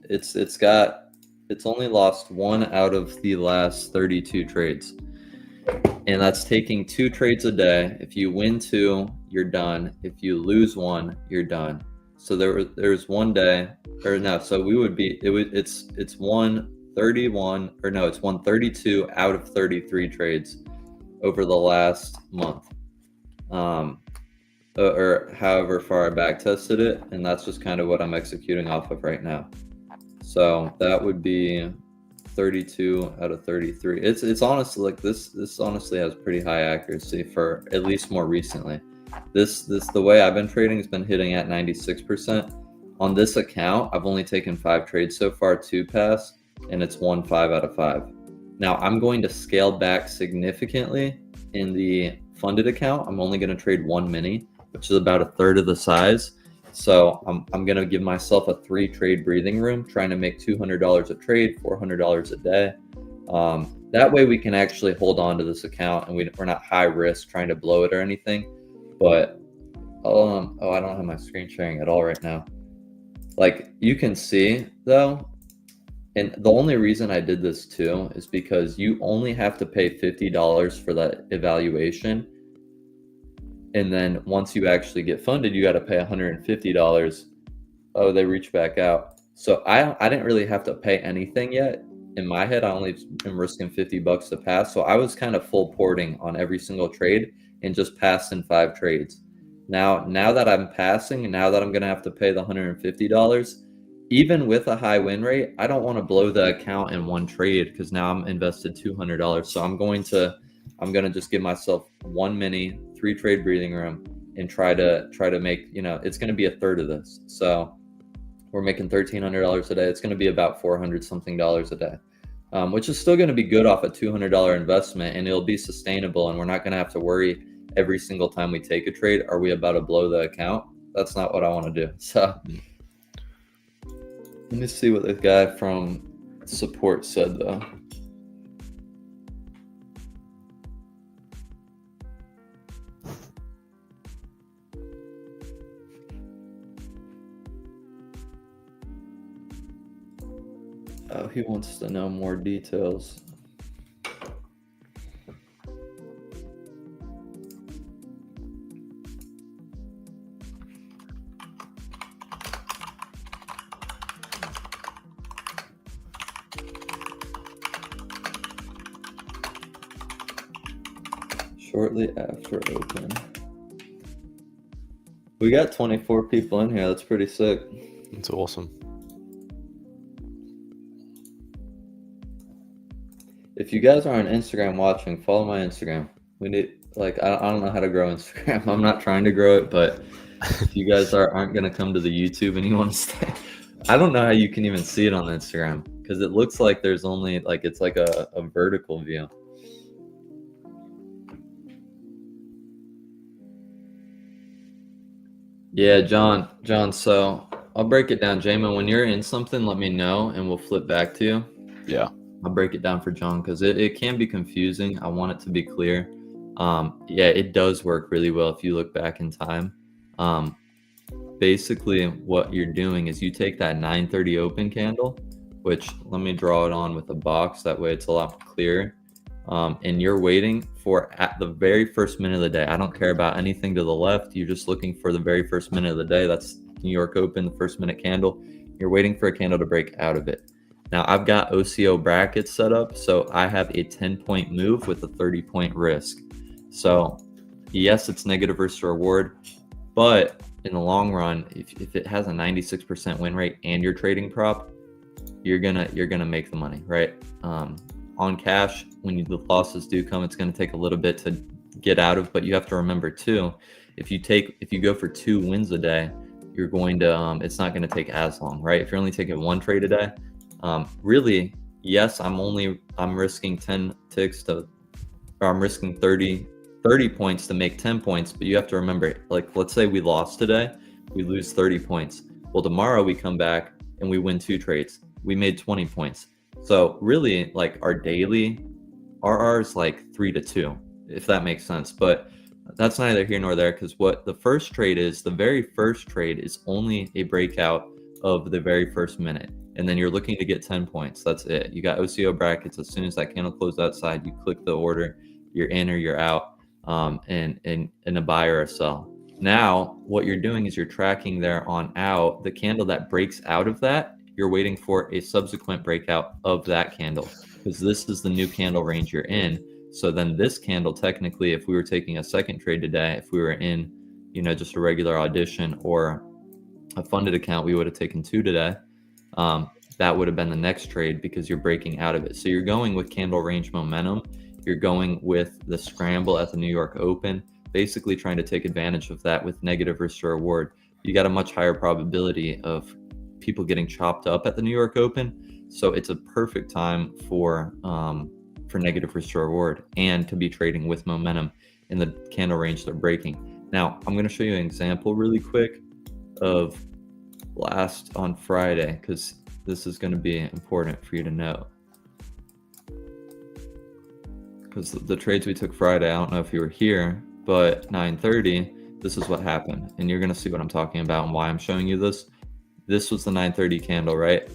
it's only lost 1 out of the last 32 trades, and that's taking 2 trades a day. If you win 2, you're done. If you lose 1, you're done. So there's one day, or no, so it's 131, or no, it's 132 out of 33 trades over the last month, or however far I back tested it, and that's just kind of what I'm executing off of right now. So that would be 32 out of 33. It's honestly like this honestly has pretty high accuracy for at least more recently. This the way I've been trading has been hitting at 96%. On this account, I've only taken 5 trades so far, 2 pass, and it's 1 5 out of 5. Now I'm going to scale back significantly in the funded account. I'm only going to trade 1 mini, which is about a third of the size. So I'm going to give myself a 3 trade breathing room, trying to make $200 a trade, $400 a day. That way we can actually hold on to this account, and we're not high risk trying to blow it or anything. But I don't have my screen sharing at all right now. Like you can see though, and the only reason I did this too is because you only have to pay $50 for that evaluation. And then once you actually get funded, you got to pay $150. Oh, they reach back out. So I didn't really have to pay anything yet. In my head, I only am risking $50 to pass. So I was kind of full porting on every single trade and just passed in 5 trades. Now that I'm passing, and now that I'm going to have to pay the $150, even with a high win rate, I don't want to blow the account in 1 trade, because now I'm invested $200. So I'm going to just give myself 1 mini, 3 trade breathing room, and try to make, it's going to be a third of this. So we're making $1,300 a day. It's going to be about $400 something a day, which is still going to be good off a $200 investment, and it'll be sustainable. And we're not going to have to worry every single time we take a trade, are we about to blow the account? That's not what I want to do. So let me see what the guy from support said though. Oh, he wants to know more details. shortly after open. We got 24 people in here. That's pretty sick. It's awesome. If you guys are on Instagram watching, follow my Instagram. We need, like, I don't know how to grow Instagram. I'm not trying to grow it, but if you guys aren't going to come to the YouTube and you want to stay, I don't know how you can even see it on Instagram because it looks like there's only, like, it's like a vertical view. Yeah, John, so I'll break it down. Jamin, when you're in something, let me know and we'll flip back to you. Yeah. I'll break it down for John because it can be confusing. I want it to be clear. Yeah, it does work really well if you look back in time. Basically, what you're doing is you take that 9:30 open candle, which let me draw it on with a box. That way it's a lot clearer. And you're waiting for at the very first minute of the day. I don't care about anything to the left. You're just looking for the very first minute of the day. That's New York Open, the first minute candle. You're waiting for a candle to break out of it. Now I've got OCO brackets set up. So I have a 10-point move with a 30-point risk. So yes, it's negative risk to reward, but in the long run, if it has a 96% win rate and you're trading prop, you're gonna make the money, right? On cash, when the losses do come, it's going to take a little bit to get out of, but you have to remember too, if you go for 2 wins a day, you're going to it's not going to take as long, right? If you're only taking 1 trade a day, really, yes, I'm risking 10 ticks or I'm risking 30 points to make 10 points, but you have to remember, like, let's say we lost today, we lose 30 points. Well, tomorrow we come back and we win 2 trades. We made 20 points. So really, like, our daily RR is like 3 to 2, if that makes sense. But that's neither here nor there, because what the first trade is, the very first trade is only a breakout of the very first minute. And then you're looking to get 10 points. That's it. You got OCO brackets. As soon as that candle closed outside, you click the order, you're in or you're out, and a buy or a sell. Now, what you're doing is you're tracking there on out. The candle that breaks out of that, you're waiting for a subsequent breakout of that candle, because this is the new candle range you're in. So then this candle, technically, if we were taking a second trade today, if we were in, just a regular audition or a funded account, we would have taken 2 today. That would have been the next trade because you're breaking out of it. So you're going with candle range momentum. You're going with the scramble at the New York Open, basically trying to take advantage of that with negative risk to reward. You got a much higher probability of people getting chopped up at the New York Open. So it's a perfect time for negative risk to reward and to be trading with momentum in the candle range they're breaking. Now, I'm going to show you an example really quick of last on Friday, because this is going to be important for you to know. Because the trades we took Friday, I don't know if you were here, but 9:30, this is what happened. And you're going to see what I'm talking about and why I'm showing you this. This was the 9:30 candle, right?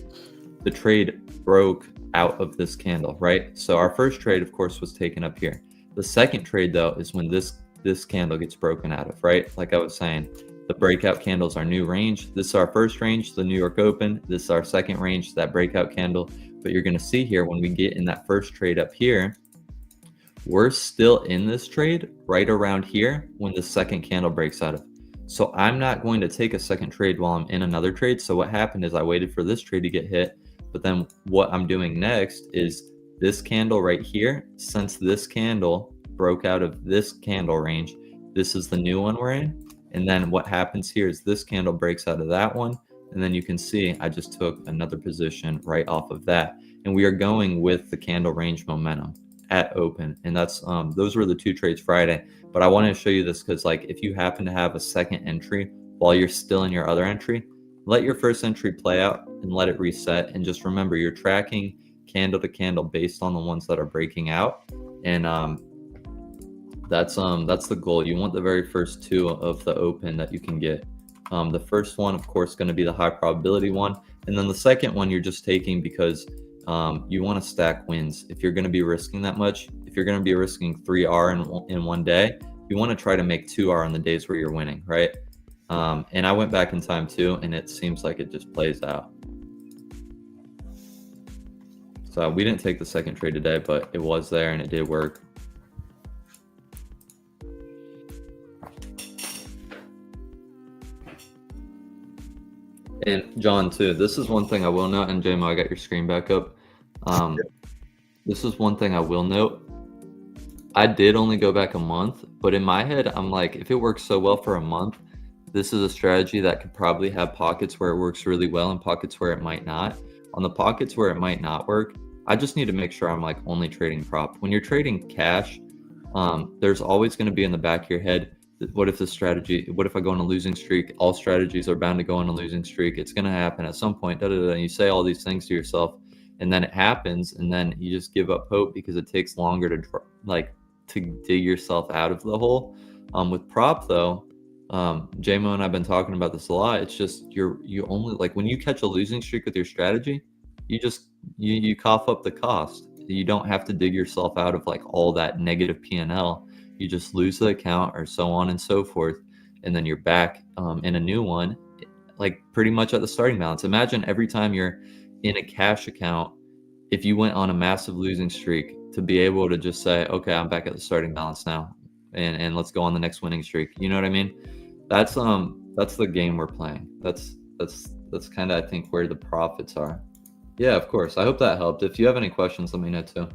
The trade broke out of this candle, right? So our first trade, of course, was taken up here. The second trade, though, is when this candle gets broken out of, right? Like I was saying, the breakout candle is our new range. This is our first range, the New York Open. This is our second range, that breakout candle. But you're going to see here, when we get in that first trade up here, we're still in this trade right around here when the second candle breaks out of. So I'm not going to take a second trade while I'm in another trade. So what happened is I waited for this trade to get hit. But then what I'm doing next is this candle right here, since this candle broke out of this candle range, this is the new one we're in. And then what happens here is this candle breaks out of that one. And then you can see I just took another position right off of that. And we are going with the candle range momentum at open. And that's those were the 2 trades Friday. But I wanted to show you this because, like, if you happen to have a second entry while you're still in your other entry, let your first entry play out and let it reset. And just remember, you're tracking candle to candle based on the ones that are breaking out. And that's the goal. You want the very first 2 of the open that you can get. The first one, of course, going to be the high probability one. And then the second one you're just taking because you want to stack wins. If you're going to be risking that much, if you're going to be risking 3R in one day, you want to try to make 2R on the days where you're winning, right? And I went back in time too, and it seems like it just plays out. So we didn't take the second trade today, but it was there and it did work. And John too. This is one thing I will note, and JMO, I got your screen back up. This is one thing I will note. I did only go back a month, but in my head, I'm like, if it works so well for a month, this is a strategy that could probably have pockets where it works really well and pockets where it might not. On the pockets where it might not work, I just need to make sure I'm like only trading prop. When you're trading cash, there's always going to be in the back of your head, what if what if I go on a losing streak? All strategies are bound to go on a losing streak. It's going to happen at some point. And you say all these things to yourself, and then it happens, and then you just give up hope because it takes longer to dig yourself out of the hole. With prop though, JMO and I've been talking about this a lot. It's just you only like when you catch a losing streak with your strategy, you cough up the cost. You don't have to dig yourself out of like all that negative P&L. You just lose the account or so on and so forth, and then you're back in a new one, like pretty much at the starting balance. Imagine every time you're in a cash account, if you went on a massive losing streak, to be able to just say, okay, I'm back at the starting balance now, and let's go on the next winning streak. You know what I mean? That's the game we're playing. That's kind of I think where the profits are. Yeah, of course. I hope that helped. If you have any questions, let me know too.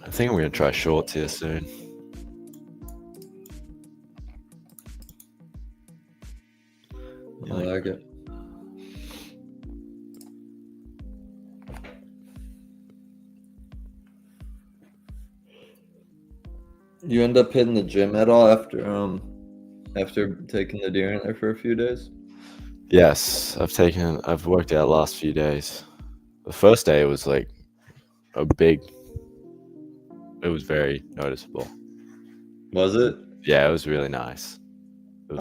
I think I'm going to try shorts here soon. I like it. You end up hitting the gym at all after taking the deer in there for a few days? Yes, I've worked out last few days. The first day it was like it was very noticeable. Was it? Yeah, it was really nice.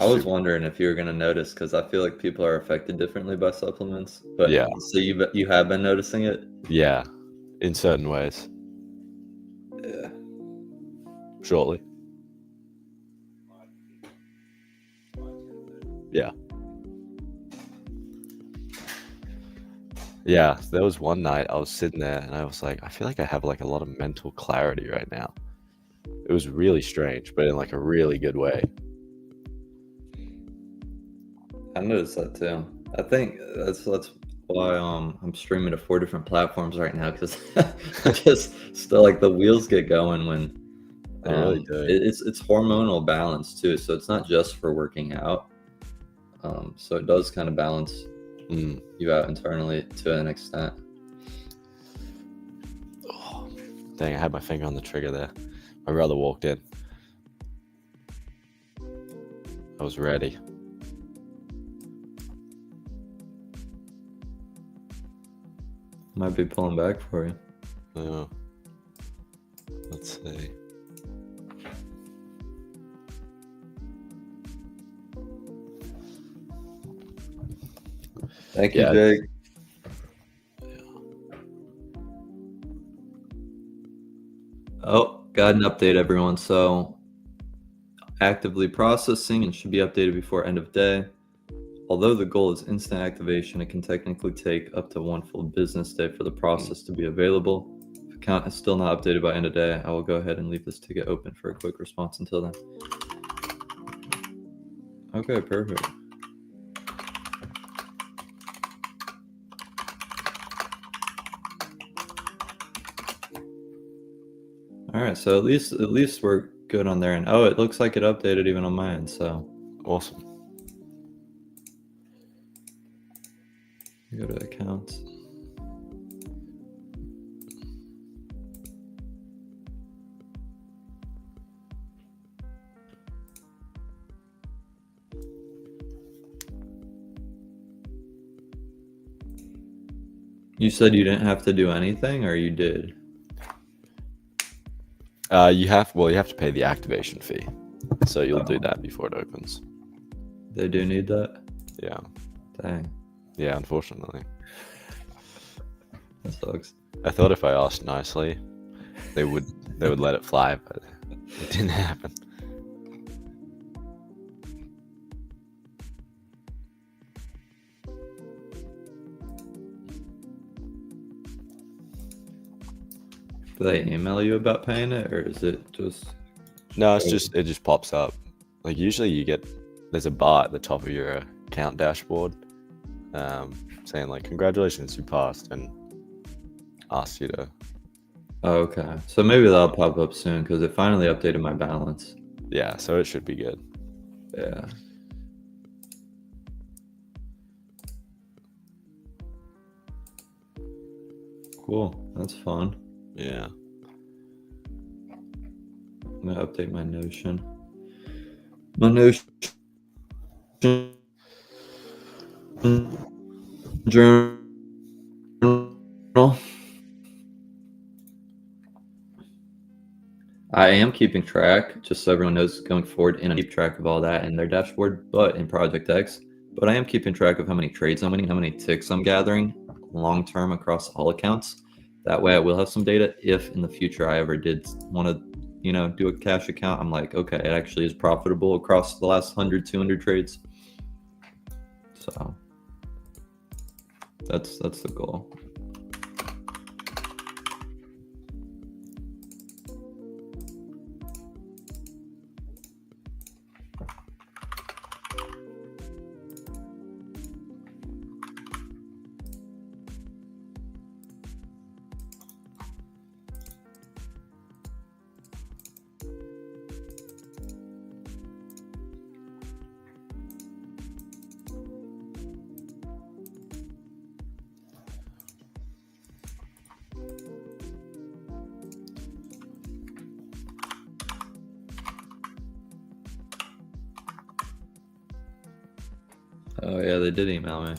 I was wondering if you were going to notice, because I feel like people are affected differently by supplements. But yeah, so you have been noticing it? Yeah, in certain ways. Yeah. Shortly. Yeah. Yeah, there was one night I was sitting there and I was like, I feel like I have like a lot of mental clarity right now. It was really strange, but in like a really good way. I noticed that too. I think that's why I'm streaming to 4 different platforms right now, because just still like the wheels get going when They really do. It's hormonal balance too, so it's not just for working out. So it does kind of balance you out internally to an extent. Oh, dang, I had my finger on the trigger there. My brother walked in. I was ready. Might be pulling back for you. Yeah. Let's see. Thank you, Jake. Oh, got an update, everyone. So actively processing and should be updated before end of day. Although the goal is instant activation, it can technically take up to 1 full business day for the process to be available. If account is still not updated by end of day, I will go ahead and leave this ticket open for a quick response until then. Okay, perfect. All right, so at least we're good on there. And oh, it looks like it updated even on my end. So awesome. Go to accounts. You said you didn't have to do anything, or you did? You have to pay the activation fee, so you'll do that before it opens. They do need that? Yeah. Dang, Yeah, unfortunately. that sucks. I thought if I asked nicely, they would let it fly, but it didn't happen. Do they email you about paying it, or is it just? No, it just pops up. Like usually there's a bar at the top of your account dashboard, saying like congratulations, you passed, and asks you to. Oh, okay, so maybe that'll pop up soon because it finally updated my balance. Yeah, so it should be good. Yeah. Cool. That's fun. Yeah. I'm gonna update my Notion. My Notion journal. I am keeping track, just so everyone knows going forward, and I keep track of all that in their dashboard, but in Project X. But I am keeping track of how many trades I'm winning, how many ticks I'm gathering long term across all accounts. That way I will have some data if in the future I ever did want to, do a cash account. I'm like, okay, it actually is profitable across the last 100, 200 trades. So that's the goal. Oh yeah, they did email me.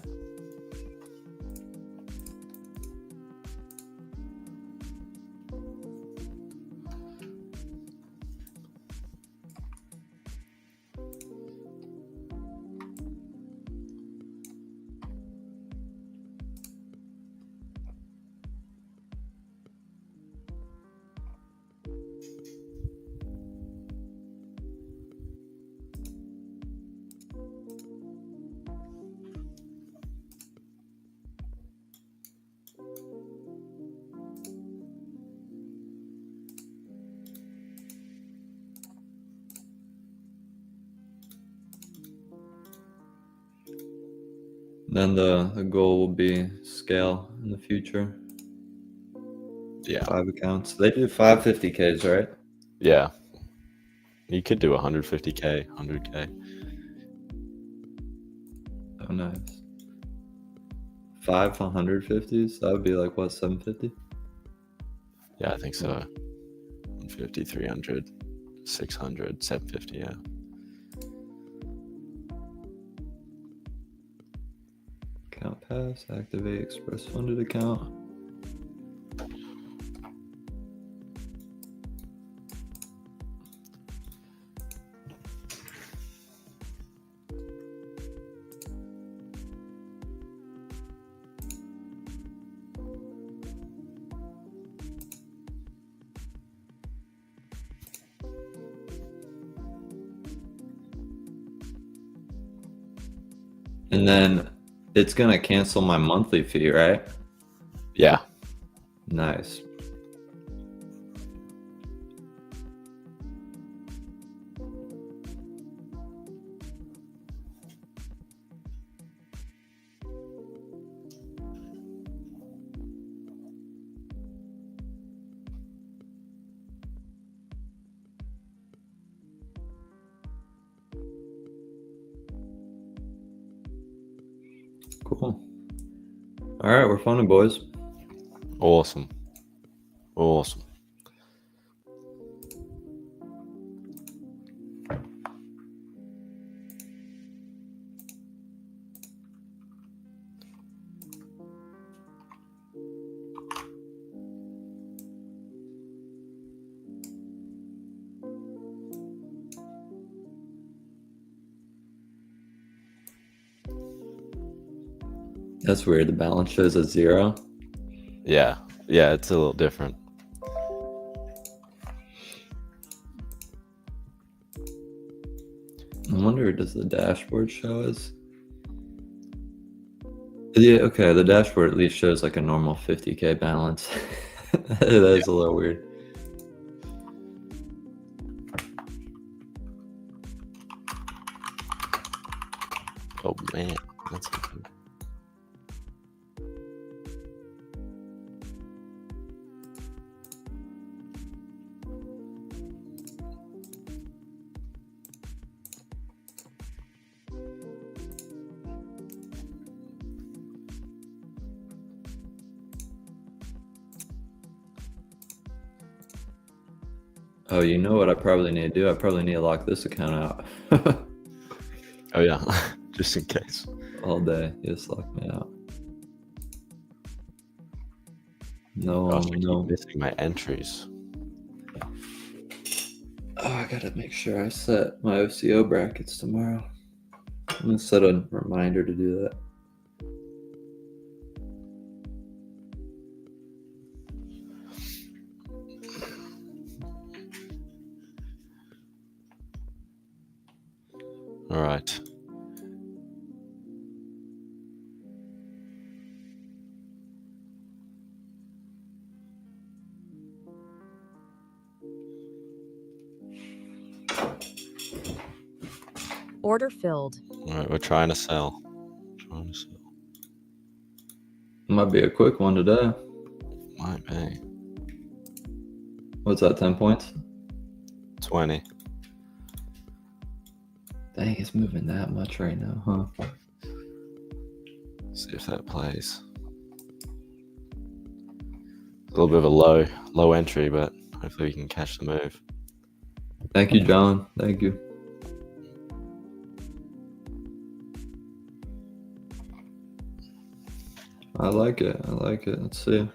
Then the goal will be scale in the future. Yeah. 5 accounts. They do 550Ks, right? Yeah. You could do 150K, 100K. Oh, nice. 5 150s? That would be like, what, 750? Yeah, I think so. 150, 300, 600, 750, yeah. Account pass, activate express funded account. And then it's going to cancel my monthly fee, right? Yeah. Nice. Cool. All right, we're funded, boys. Awesome. Awesome. That's weird. The balance shows a 0. Yeah, yeah, it's a little different. I wonder, does the dashboard show us? Yeah, okay, the dashboard at least shows like a normal 50K balance. That is a little weird. Oh man, that's good. Oh, you know what I probably need to do? I probably need to lock this account out. Oh yeah, just in case. All day. Just lock me out. No, Gosh, I keep no. missing my entries. Oh, I gotta make sure I set my OCO brackets tomorrow. I'm gonna set a reminder to do that. All right. Order filled. All right, we're trying to sell. Might be a quick one today. Might be. What's that, 10 points? 20. Dang, it's moving that much right now, huh? See if that plays. A little bit of a low entry, but hopefully we can catch the move. Thank you, John. Thank you. I like it. I like it. Let's see.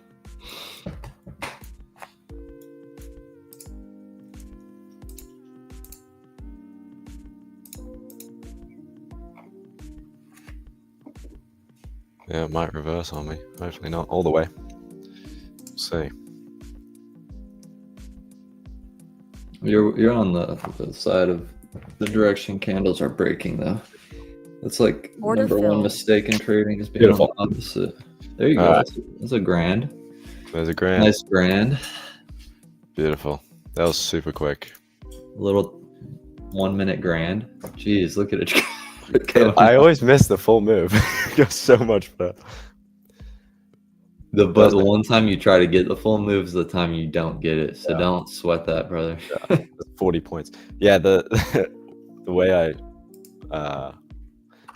Yeah, it might reverse on me. Hopefully not all the way. We'll see. You're on the side of the direction candles are breaking, though. That's like Order number one filled. mistake in trading is being on Beautiful. the opposite. There you go. All right. That's a grand. There's a grand. Nice grand. Beautiful. That was super quick. Little 1 minute grand. Jeez, look at it. I always miss the full move. It goes so much better. But the one time you try to get the full move is the time you don't get it. So Yeah. don't sweat that, brother. 40 points. Yeah, the way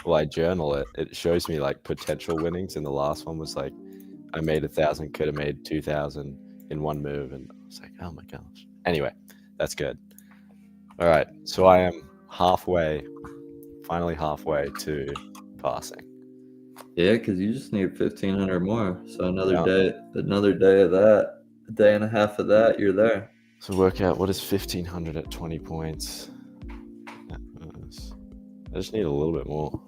I journal it, it shows me like potential winnings, and the last one was like I made 1,000, could have made 2,000 in one move, and I was like, oh my gosh. Anyway, that's good. All right, so I am finally halfway to passing. Yeah, because you just need 1,500 more. So another Yeah. day of that, a day and a half of that, you're there. So work out what is 1,500 at 20 points. I just need a little bit more.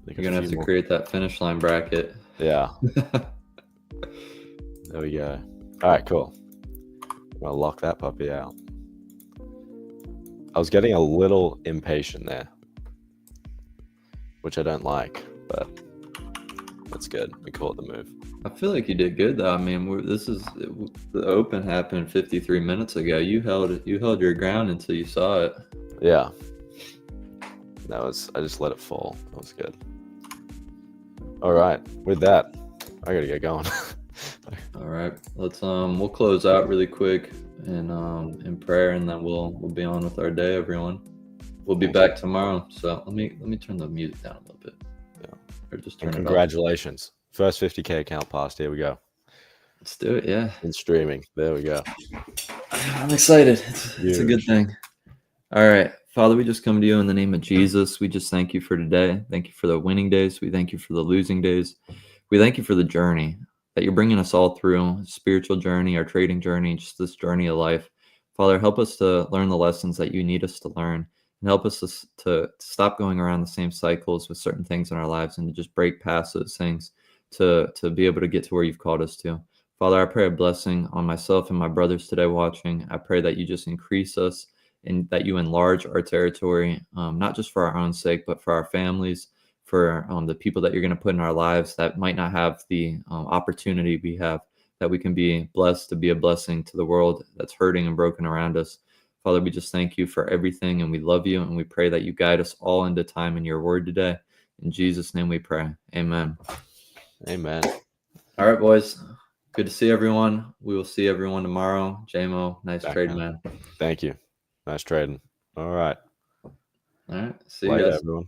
You're gonna have to create that finish line bracket. Yeah. There we go. All right, cool. I'm gonna lock that puppy out. I was getting a little impatient there, which I don't like, but that's good. We caught the move. I feel like you did good though. I mean, the open happened 53 minutes ago. You held your ground until you saw it. Yeah. I just let it fall. That was good. All right. With that, I gotta get going. All right, we'll close out really quick and in prayer, and then we'll be on with our day, everyone. We'll be back tomorrow. So let me turn the music down a little bit. Yeah. Or just turn And it off. congratulations. First 50K account passed. Here we go. Let's do it. Yeah. In streaming. There we go. I'm excited. It's a good thing. All right. Father, we just come to you in the name of Jesus. We just thank you for today. Thank you for the winning days. We thank you for the losing days. We thank you for the journey that you're bringing us all through, spiritual journey, our trading journey, just this journey of life. Father, help us to learn the lessons that you need us to learn. and help us to stop going around the same cycles with certain things in our lives and to just break past those things to be able to get to where you've called us to. Father, I pray a blessing on myself and my brothers today watching. I pray that you just increase us and that you enlarge our territory, not just for our own sake, but for our families, for the people that you're going to put in our lives that might not have the opportunity we have, that we can be blessed to be a blessing to the world that's hurting and broken around us. Father, we just thank you for everything, and we love you, and we pray that you guide us all into time in your word today. In Jesus' name we pray. Amen. Amen. All right, boys. Good to see everyone. We will see everyone tomorrow. JMO, nice trade, man. Thank you. Nice trading. All right. All right. See you Later, guys. everyone.